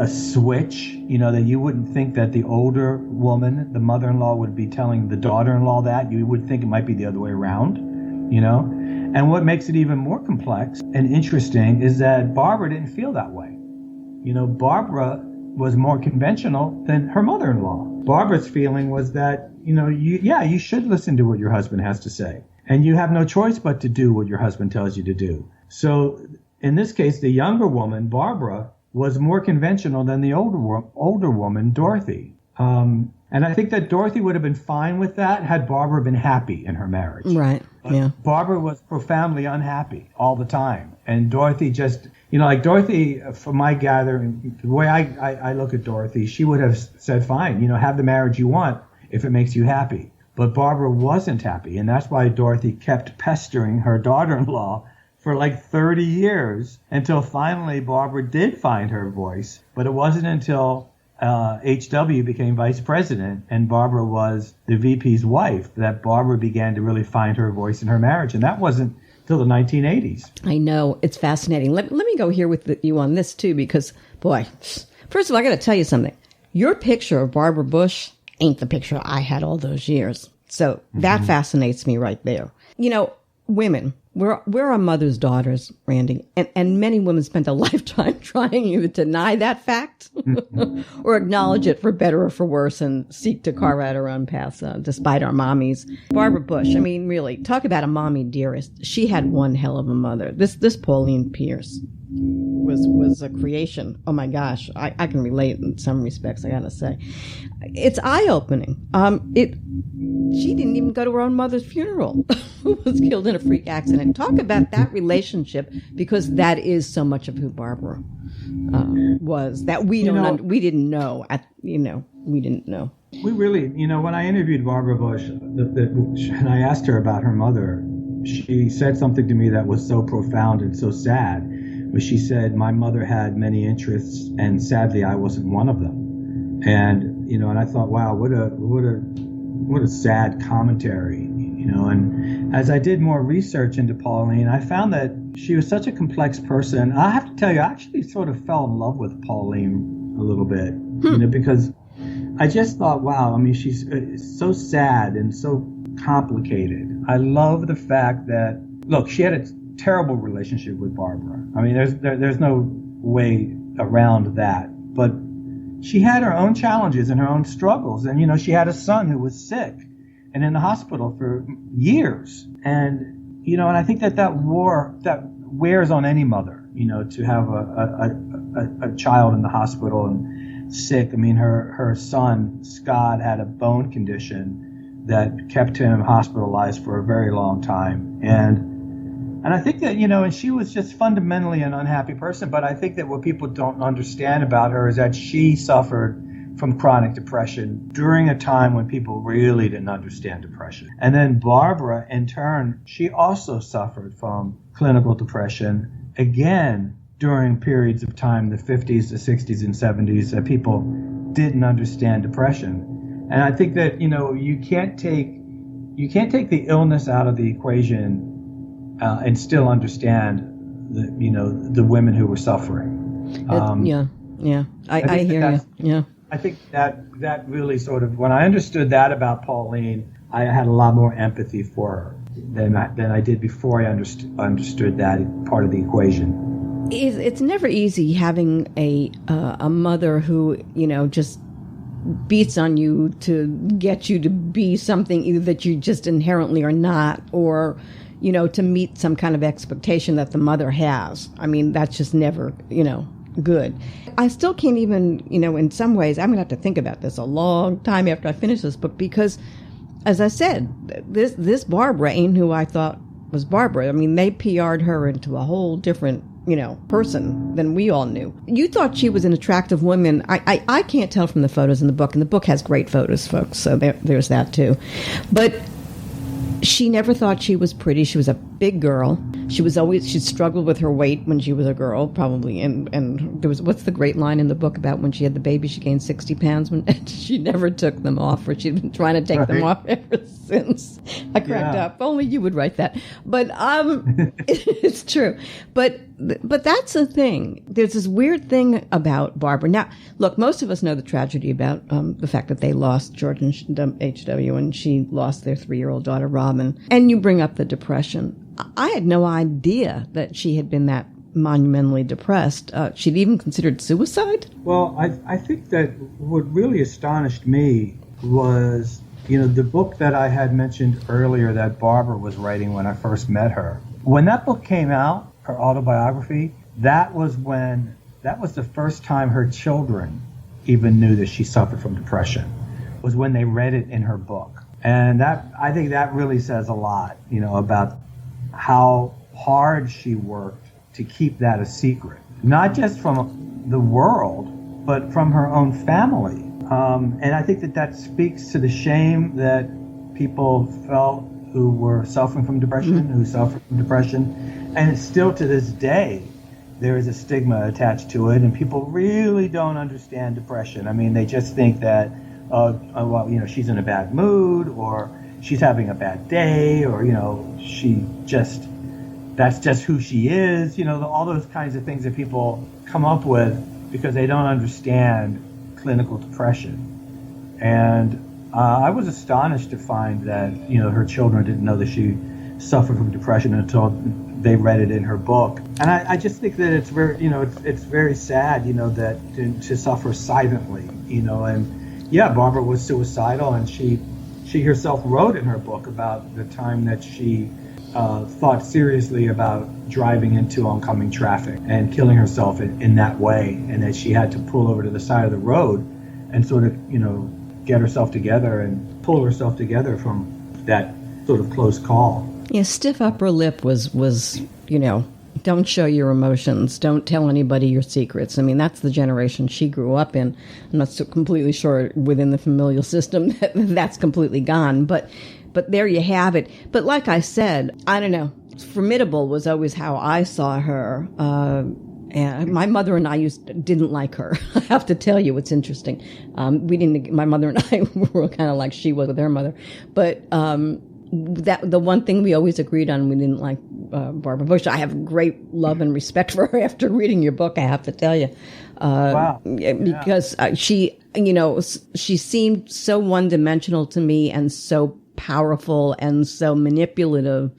switch, that you wouldn't think that the older woman, the mother-in-law, would be telling the daughter-in-law that. You would think it might be the other way around, And what makes it even more complex and interesting is that Barbara didn't feel that way. Barbara was more conventional than her mother-in-law. Barbara's feeling was that, you should listen to what your husband has to say. And you have no choice but to do what your husband tells you to do. So in this case, the younger woman, Barbara, was more conventional than the older woman, Dorothy. And I think that Dorothy would have been fine with that had Barbara been happy in her marriage. Right, yeah. Barbara was profoundly unhappy all the time. And Dorothy just, like Dorothy, from my gathering, the way I look at Dorothy, she would have said, fine, have the marriage you want if it makes you happy. But Barbara wasn't happy. And that's why Dorothy kept pestering her daughter-in-law for like 30 years until finally Barbara did find her voice. But it wasn't until H.W. became vice president and Barbara was the VP's wife that Barbara began to really find her voice in her marriage. And that wasn't till the 1980s. I know. It's fascinating. Let me go here with you on this, too, because, boy, first of all, I got to tell you something. Your picture of Barbara Bush ain't the picture I had all those years. So that fascinates me right there. Women, we're our mother's daughters, Randy, and many women spent a lifetime trying either to deny that fact or acknowledge it for better or for worse and seek to carve out our own paths despite our mommies. Barbara Bush, I mean, really, talk about a mommy dearest. She had one hell of a mother. This Pauline Pierce. was a creation. Oh my gosh, I can relate in some respects, I gotta say. It's eye-opening. She didn't even go to her own mother's funeral, who was killed in a freak accident. Talk about that relationship, because that is so much of who Barbara was, that we didn't know. We didn't know. We really, when I interviewed Barbara Bush, and I asked her about her mother, she said something to me that was so profound and so sad. But she said, my mother had many interests, and sadly, I wasn't one of them. And and I thought, wow, what a sad commentary, And as I did more research into Pauline, I found that she was such a complex person. I have to tell you, I actually sort of fell in love with Pauline a little bit, because I just thought, wow, I mean, she's so sad and so complicated. I love the fact that, look, she had a terrible relationship with Barbara. I mean, there's no way around that. But she had her own challenges and her own struggles. And, she had a son who was sick and in the hospital for years. And, and I think that wears on any mother, to have a child in the hospital and sick. I mean, her son, Scott, had a bone condition that kept him hospitalized for a very long time. And I think that, and she was just fundamentally an unhappy person. But I think that what people don't understand about her is that she suffered from chronic depression during a time when people really didn't understand depression. And then Barbara, in turn, she also suffered from clinical depression, again, during periods of time, the 50s, the 60s, and 70s, that people didn't understand depression. And I think that, you can't take the illness out of the equation and still understand the women who were suffering. I hear you. Yeah. I think that really sort of, when I understood that about Pauline, I had a lot more empathy for her than I did before I understood that part of the equation. It's never easy having a mother who, just beats on you to get you to be something either that you just inherently are not, or to meet some kind of expectation that the mother has. I mean, that's just never, good. I still can't even, in some ways, I'm going to have to think about this a long time after I finish this book, because, as I said, this Barbara ain't who I thought was Barbara. I mean, they PR'd her into a whole different, person than we all knew. You thought she was an attractive woman. I can't tell from the photos in the book, and the book has great photos, folks, so there's that too. But she never thought she was pretty. She was a big girl. She struggled with her weight when she was a girl, probably. And there was, what's the great line in the book about when she had the baby, she gained 60 pounds when she never took them off, or she'd been trying to take them off ever since. I cracked up. Only you would write that. But it's true. But that's the thing. There's this weird thing about Barbara. Now, look, most of us know the tragedy about the fact that they lost George and H.W. and she lost their 3-year-old daughter, Robin. And you bring up the depression. I had no idea that she had been that monumentally depressed. She'd even considered suicide? Well, I think that what really astonished me was, the book that I had mentioned earlier that Barbara was writing when I first met her. When that book came out, her autobiography, that was the first time her children even knew that she suffered from depression, was when they read it in her book. And I think that really says a lot, about how hard she worked to keep that a secret, not just from the world, but from her own family. And I think that speaks to the shame that people felt who were suffering from depression, who suffered from depression. And it's still to this day, there is a stigma attached to it, and people really don't understand depression. I mean, they just think that, she's in a bad mood, or she's having a bad day, or, that's just who she is, all those kinds of things that people come up with because they don't understand clinical depression. And I was astonished to find that, her children didn't know that she suffered from depression until they read it in her book. And I just think that it's very, it's very sad, that to suffer silently, and yeah, Barbara was suicidal, and she herself wrote in her book about the time that she thought seriously about driving into oncoming traffic and killing herself in that way, and that she had to pull over to the side of the road and sort of, get herself together and pull herself together from that sort of close call. Yeah, stiff upper lip was don't show your emotions, don't tell anybody your secrets. I mean, that's the generation she grew up in. I'm not so completely sure within the familial system that that's completely gone, but there you have it. But like I said, I don't know, formidable was always how I saw her. And my mother and I didn't like her. I have to tell you, it's interesting. My mother and I were kind of like she was with her mother. But that the one thing we always agreed on, we didn't like Barbara Bush. I have great love and respect for her after reading your book, I have to tell you. Wow. Because she seemed so one-dimensional to me and so powerful and so manipulative.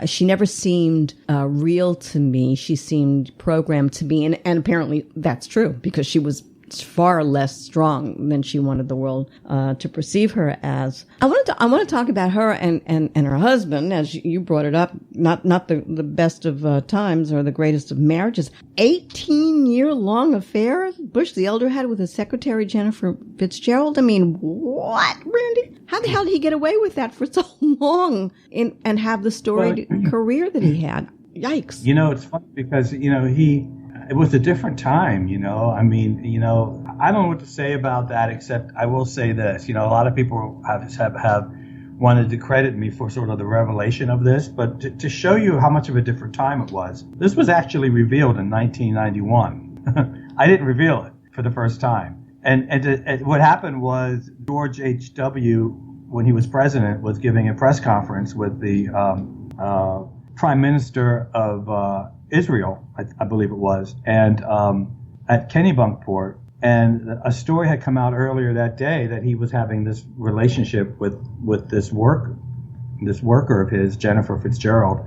She never seemed real to me. She seemed programmed to me, and apparently that's true because she was far less strong than she wanted the world to perceive her as. I want to talk about her and her husband, as you brought it up. Not the best of times or the greatest of marriages. 18-year-long affair Bush the elder had with his secretary Jennifer Fitzgerald. I mean, what, Randy? How the hell did he get away with that for so long and have the storied career that he had? Yikes! It's funny because it was a different time, I mean, I don't know what to say about that, except I will say this. A lot of people have wanted to credit me for sort of the revelation of this, but to show you how much of a different time it was, this was actually revealed in 1991. I didn't reveal it for the first time. And what happened was George H.W., when he was president, was giving a press conference with the Prime Minister of Israel, I believe it was, and at Kennebunkport, and a story had come out earlier that day that he was having this relationship with this worker of his, Jennifer Fitzgerald,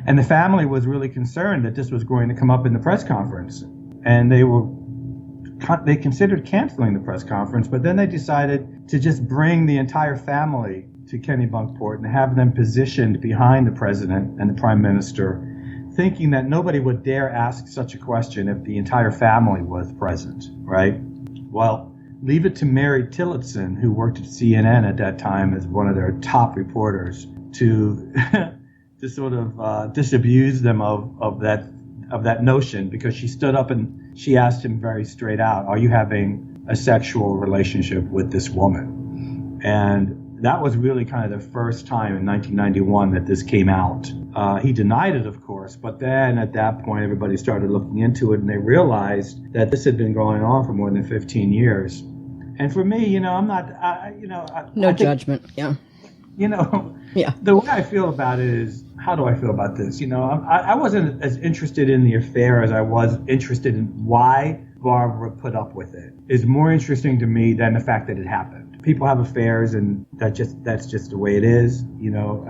and the family was really concerned that this was going to come up in the press conference, and they considered canceling the press conference, but then they decided to just bring the entire family to Kennebunkport and have them positioned behind the president and the prime minister, thinking that nobody would dare ask such a question if the entire family was present, right? Well, leave it to Mary Tillotson, who worked at CNN at that time as one of their top reporters, to sort of disabuse them of that notion, because she stood up and she asked him very straight out, "Are you having a sexual relationship with this woman?" And that was really kind of the first time in 1991 that this came out. He denied it, of course, but then at that point, everybody started looking into it, and they realized that this had been going on for more than 15 years. And for me, I'm not, no judgment, yeah. Yeah. The way I feel about it is, how do I feel about this? I wasn't as interested in the affair as I was interested in why Barbara put up with it. It's more interesting to me than the fact that it happened. People have affairs, and that's just the way it is,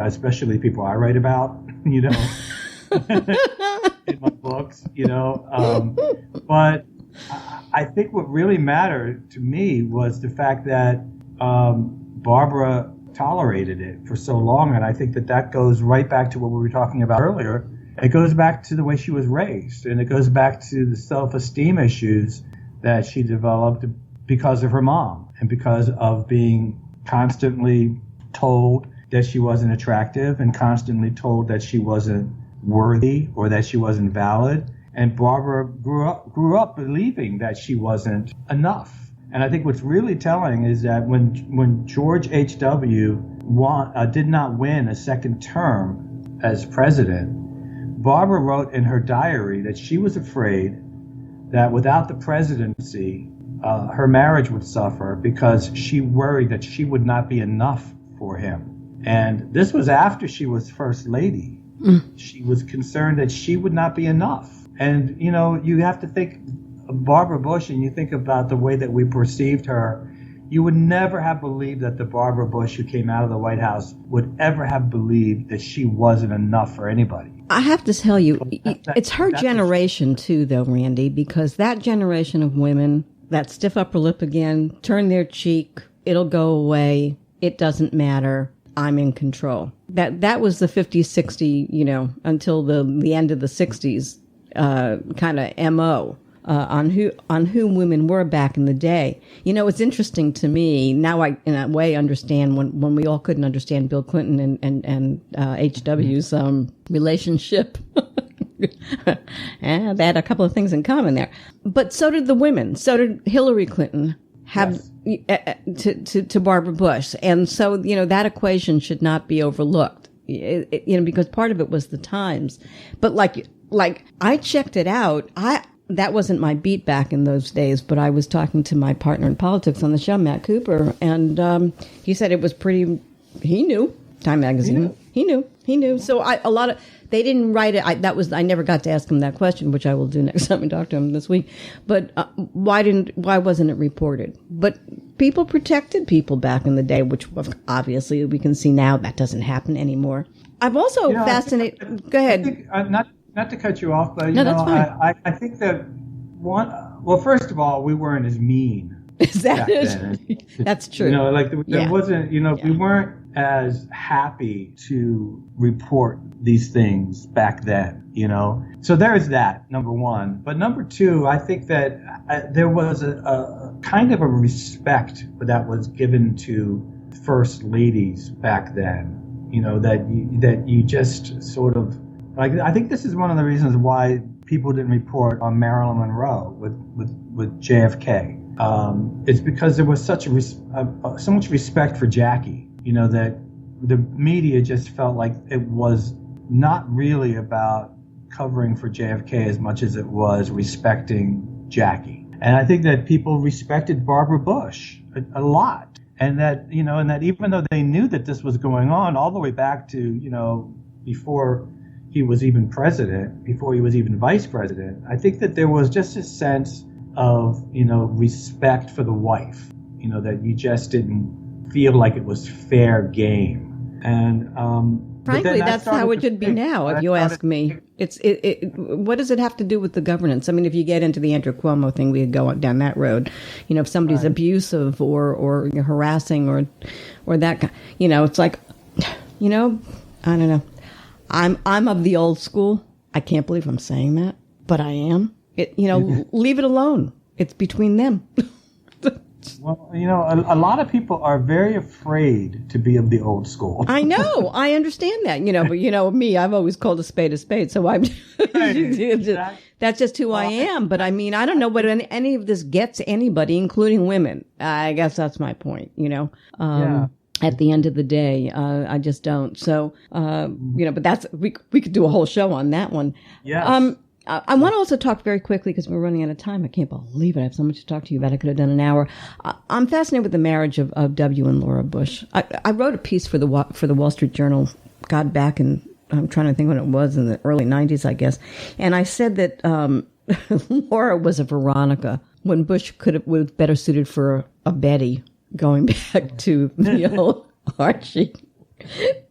especially people I write about, in my books, but I think what really mattered to me was the fact that Barbara tolerated it for so long, and I think that goes right back to what we were talking about earlier. It goes back to the way she was raised, and it goes back to the self-esteem issues that she developed because of her mom, and because of being constantly told that she wasn't attractive and constantly told that she wasn't worthy or that she wasn't valid. And Barbara grew up believing that she wasn't enough. And I think what's really telling is that when George H.W. did not win a second term as president, Barbara wrote in her diary that she was afraid that without the presidency, her marriage would suffer because she worried that she would not be enough for him. And this was after she was first lady. She was concerned that she would not be enough. And, you have to think of Barbara Bush, and you think about the way that we perceived her. You would never have believed that the Barbara Bush who came out of the White House would ever have believed that she wasn't enough for anybody. I have to tell you, it's her generation too, though, Randy, because that generation of women, that stiff upper lip again, turn their cheek, it'll go away, it doesn't matter, I'm in control. that was the 50s, 60, until the end of the 60s kind of MO. On whom women were back in the day. It's interesting to me now. I in a way understand when we all couldn't understand Bill Clinton and HW's relationship. They had a couple of things in common there, but so did the women. So did Hillary Clinton have to Barbara Bush, and so that equation should not be overlooked. Because part of it was the times, but like I checked it out. That wasn't my beat back in those days, but I was talking to my partner in politics on the show, Matt Cooper, and he said it was pretty. He knew Time magazine. He knew. So they didn't write it. I never got to ask him that question, which I will do next time I talk to him this week. But why wasn't it reported? But people protected people back in the day, which obviously we can see now that doesn't happen anymore. I'm also fascinated. Go ahead. Not to cut you off, but that's fine. I think that well, first of all, we weren't as mean. Is that it? That's true. There wasn't, we weren't as happy to report these things back then, So there's that, number one. But number two, I think that there was a kind of a respect that was given to first ladies back then, that you just sort of, I think this is one of the reasons why people didn't report on Marilyn Monroe with JFK. It's because there was so much respect for Jackie, that the media just felt like it was not really about covering for JFK as much as it was respecting Jackie. And I think that people respected Barbara Bush a lot. And that, and that even though they knew that this was going on all the way back to, before he was even president, before he was even vice president, I think that there was just a sense of, respect for the wife, that you just didn't feel like it was fair game. And frankly, that's how it should be now, if you ask me. What does it have to do with the governance? I mean, if you get into the Andrew Cuomo thing, we could go down that road. If somebody's abusive or harassing or that kind, it's like, I don't know. I'm of the old school. I can't believe I'm saying that, but I am. Leave it alone. It's between them. Well, a lot of people are very afraid to be of the old school. I know. I understand that. But me, I've always called a spade, so I'm. That's just who I am. But I mean, I don't know whether any of this gets anybody, including women. I guess that's my point. At the end of the day, I just don't. So, but that's we could do a whole show on that one. Yeah. I want to also talk very quickly because we're running out of time. I can't believe it. I have so much to talk to you about. I could have done an hour. I'm fascinated with the marriage of W and Laura Bush. I wrote a piece for the Wall Street Journal, God, back in, I'm trying to think when it was, in the early 90s, I guess. And I said that Laura was a Veronica when Bush was better suited for a Betty, going back to the old Archie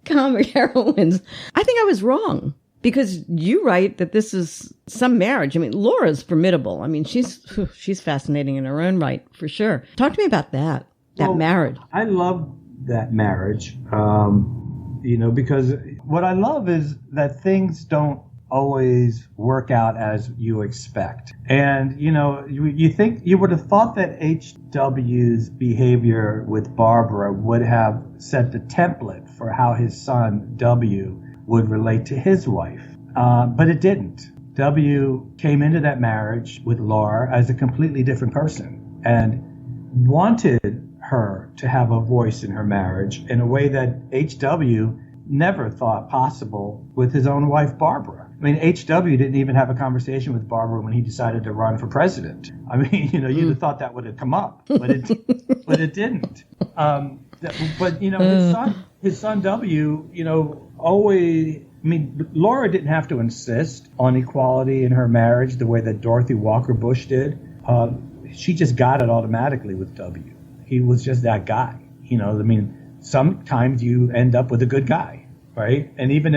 comic heroines. I think I was wrong. Because you write that this is some marriage. I mean, Laura's formidable. I mean, she's fascinating in her own right, for sure. Talk to me about that marriage. I love that marriage, because what I love is that things don't always work out as you expect. And, you would have thought that H.W.'s behavior with Barbara would have set the template for how his son, W, would relate to his wife. But it didn't. W came into that marriage with Laura as a completely different person and wanted her to have a voice in her marriage in a way that H.W. never thought possible with his own wife, Barbara. I mean, H.W. didn't even have a conversation with Barbara when he decided to run for president. I mean, you'd have thought that would have come up, but it didn't. His son W, always, Laura didn't have to insist on equality in her marriage the way that Dorothy Walker Bush did. She just got it automatically with W. He was just that guy. Sometimes you end up with a good guy, right? And even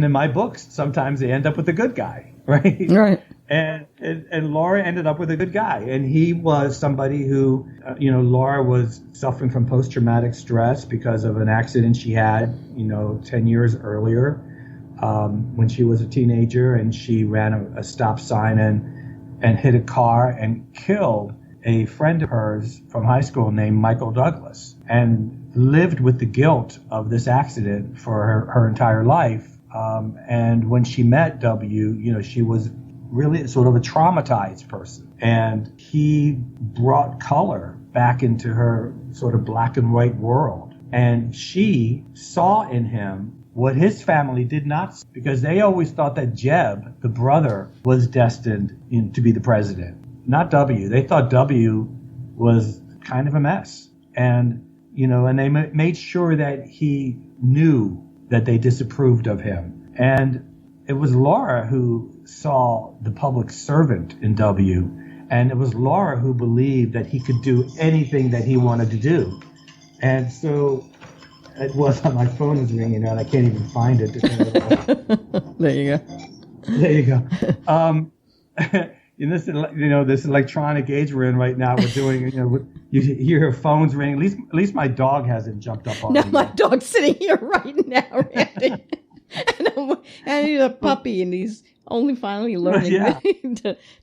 in my books, sometimes they end up with a good guy, right? Right. And Laura ended up with a good guy. And he was somebody who, Laura was suffering from post-traumatic stress because of an accident she had, 10 years earlier when she was a teenager. And she ran a stop sign and hit a car and killed a friend of hers from high school named Michael Douglas, and lived with the guilt of this accident for her entire life. And when she met W, she was really sort of a traumatized person. And he brought color back into her sort of black and white world. And she saw in him what his family did not see, because they always thought that Jeb, the brother, was destined to be the president, not W. They thought W was kind of a mess. And, and they made sure that he knew that they disapproved of him. And it was Laura who saw the public servant in W. And it was Laura who believed that he could do anything that he wanted to do. And so it was, my phone is ringing and I can't even find it. There you go. There you go. This electronic age we're in right now, we're doing, you hear her phones ring. At least my dog hasn't jumped up on me. No, my dog's sitting here right now, Randy. And he's a puppy, and he's only finally learning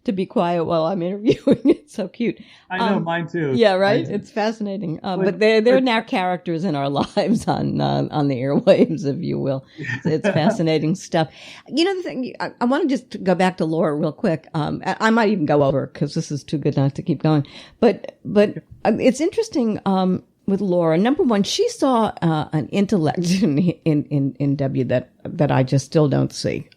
to be quiet while I'm interviewing. It's so cute. I know, mine too. Yeah, right? It's fascinating. But they're now characters in our lives on the airwaves, if you will. It's fascinating stuff. The thing, I want to just go back to Laura real quick. I might even go over, because this is too good not to keep going. But it's interesting with Laura. Number one, she saw an intellect in W that I just still don't see.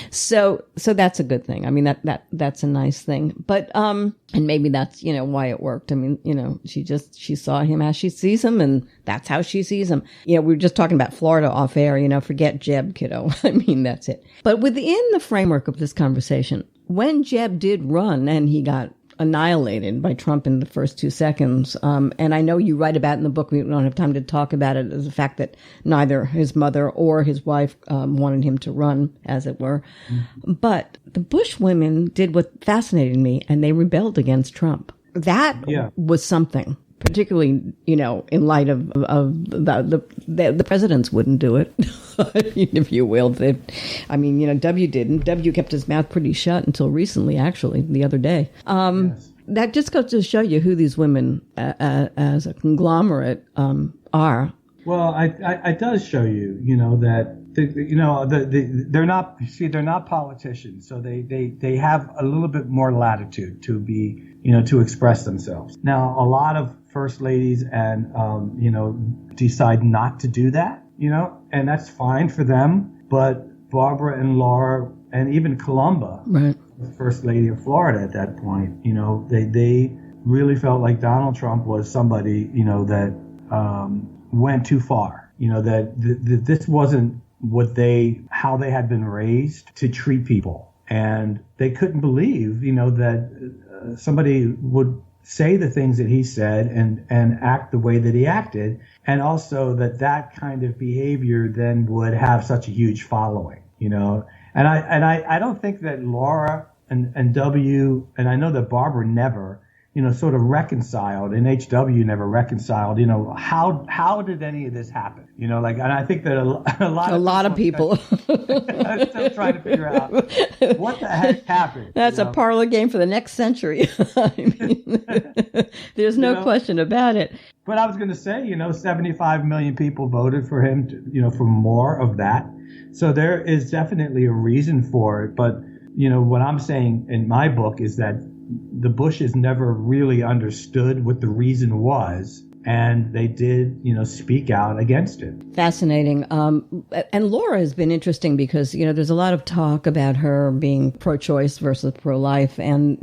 So that's a good thing. I mean, that's a nice thing. But and maybe that's why it worked. I mean, she saw him as she sees him, and that's how she sees him. We were just talking about Florida off air. Forget Jeb, kiddo. I mean, that's it. But within the framework of this conversation, when Jeb did run and he got annihilated by Trump in the first 2 seconds. And I know you write about it in the book, we don't have time to talk about it, as the fact that neither his mother or his wife wanted him to run, as it were. Mm-hmm. But the Bush women did what fascinated me, and they rebelled against Trump. That was something. Particularly, in light of the presidents wouldn't do it, if you will. W didn't. W kept his mouth pretty shut until recently, actually, the other day. Yes. That just goes to show you who these women, as a conglomerate, are. Well, it does show you, that they're not politicians, so they have a little bit more latitude to be, to express themselves. Now, a lot of first ladies and decide not to do that, and that's fine for them. But Barbara and Laura and even Columba, right, the first lady of Florida at that point, they really felt like Donald Trump was somebody, that went too far. That this wasn't how they had been raised to treat people, and they couldn't believe, that somebody would say the things that he said and act the way that he acted, and also that kind of behavior then would have such a huge following, And I don't think that Laura and W, and I know that Barbara never, sort of reconciled, and HW never reconciled, how did any of this happen? And I think that a lot of people are still trying to figure out what the heck happened. That's a parlor game for the next century. I mean, there's no question about it. But I was going to say, 75 million people voted for him, for more of that. So there is definitely a reason for it. But, what I'm saying in my book is that the Bushes never really understood what the reason was, and they did, speak out against it. Fascinating. And Laura has been interesting because, there's a lot of talk about her being pro-choice versus pro-life, and,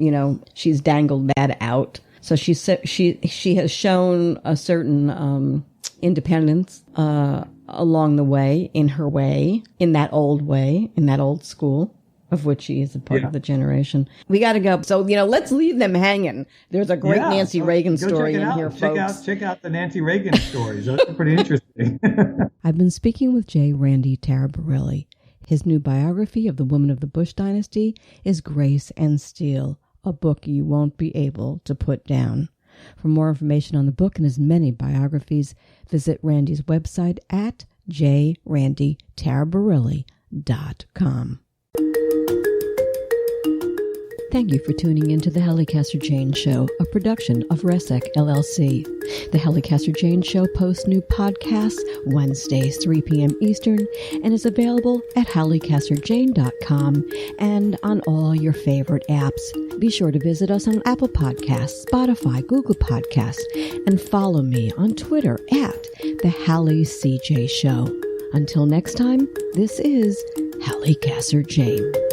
she's dangled that out. So she has shown a certain independence along the way, in her way, in that old school, of which she is a part of the generation. We got to go. So, let's leave them hanging. There's a great Nancy Reagan story in here, folks. Check out the Nancy Reagan stories. Those are pretty interesting. I've been speaking with J. Randy Taraborrelli. His new biography of the woman of the Bush dynasty is Grace and Steel, a book you won't be able to put down. For more information on the book and his many biographies, visit Randy's website at jrandystaraborrelli.com. Thank you for tuning in to the Halli Casser-Jayne Show, a production of Resec LLC. The Halli Casser-Jayne Show posts new podcasts Wednesdays, 3 p.m. Eastern, and is available at hallicasserjayne.com and on all your favorite apps. Be sure to visit us on Apple Podcasts, Spotify, Google Podcasts, and follow me on Twitter at The Halli CJ Show. Until next time, this is Halli Casser-Jayne.